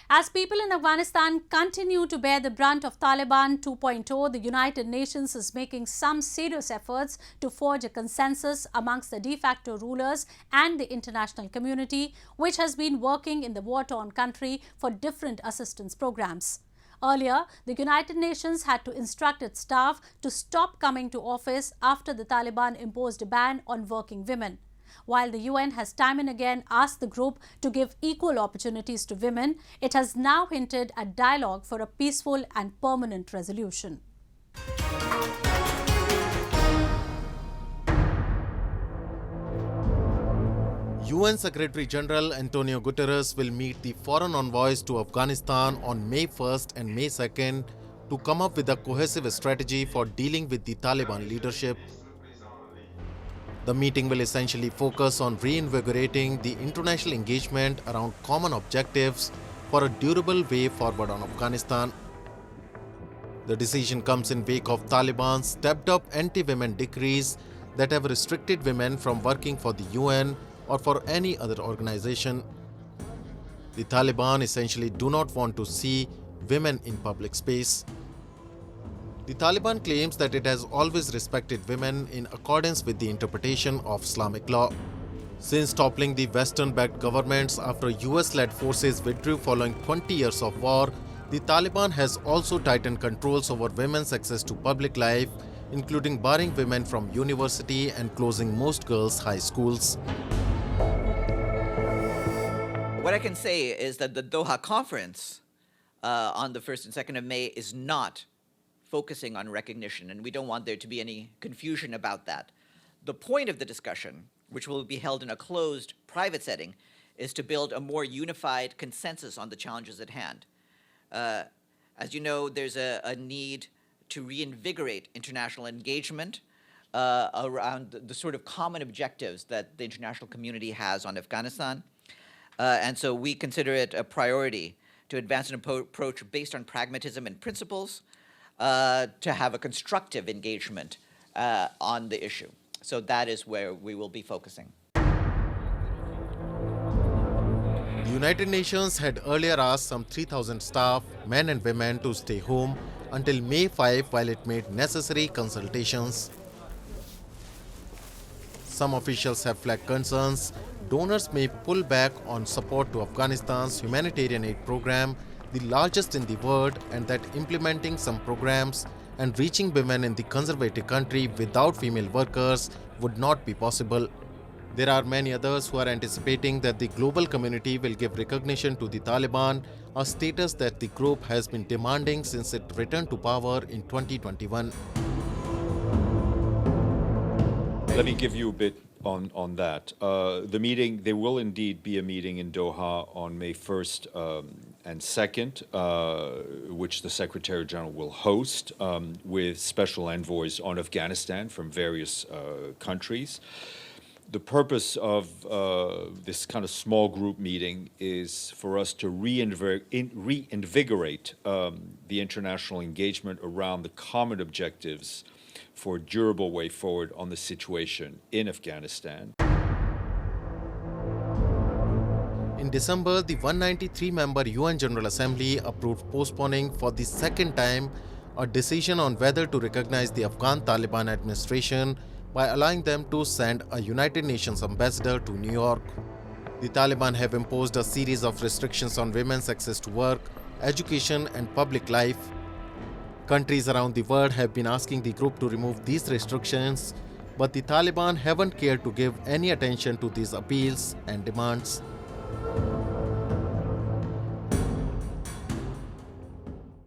As people in Afghanistan continue to bear the brunt of Taliban 2.0, the United Nations is making some serious efforts to forge a consensus amongst the de facto rulers and the international community, which has been working in the war-torn country for different assistance programs. Earlier, the United Nations had to instruct its staff to stop coming to office after the Taliban imposed a ban on working women. While the UN has time and again asked the group to give equal opportunities to women, it has now hinted at dialogue for a peaceful and permanent resolution. UN Secretary-General Antonio Guterres will meet the foreign envoys to Afghanistan on May 1st and May 2nd to come up with a cohesive strategy for dealing with the Taliban leadership. The meeting will essentially focus on reinvigorating the international engagement around common objectives for a durable way forward on Afghanistan. The decision comes in wake of Taliban's stepped-up anti-women decrees that have restricted women from working for the UN or for any other organization. The Taliban essentially do not want to see women in public space. The Taliban claims that it has always respected women in accordance with the interpretation of Islamic law. Since toppling the Western-backed governments after US-led forces withdrew following 20 years of war, the Taliban has also tightened controls over women's access to public life, including barring women from university and closing most girls' high schools. What I can say is that the Doha conference on the 1st and 2nd of May is not focusing on recognition, and we don't want there to be any confusion about that. The point of the discussion, which will be held in a closed, private setting, is to build a more unified consensus on the challenges at hand. As you know, there's a need to reinvigorate international engagement around the sort of common objectives that the international community has on Afghanistan. And so we consider it a priority to advance an approach based on pragmatism and principles, to have a constructive engagement on the issue. So that is where we will be focusing. The United Nations had earlier asked some 3,000 staff, men and women, to stay home until May 5 while it made necessary consultations. Some officials have flagged concerns donors may pull back on support to Afghanistan's humanitarian aid program, the largest in the world, and that implementing some programs and reaching women in the conservative country without female workers would not be possible. There are many others who are anticipating that the global community will give recognition to the Taliban, a status that the group has been demanding since it returned to power in 2021. Let me give you a bit on that. The meeting, there will indeed be a meeting in Doha on May 1st and 2nd, which the Secretary General will host with special envoys on Afghanistan from various countries. The purpose of this kind of small group meeting is for us to reinvigorate the international engagement around the common objectives for a durable way forward on the situation in Afghanistan. In December, the 193-member UN General Assembly approved postponing for the second time a decision on whether to recognize the Afghan Taliban administration by allowing them to send a United Nations ambassador to New York. The Taliban have imposed a series of restrictions on women's access to work, education, and public life. Countries around the world have been asking the group to remove these restrictions, but the Taliban haven't cared to give any attention to these appeals and demands.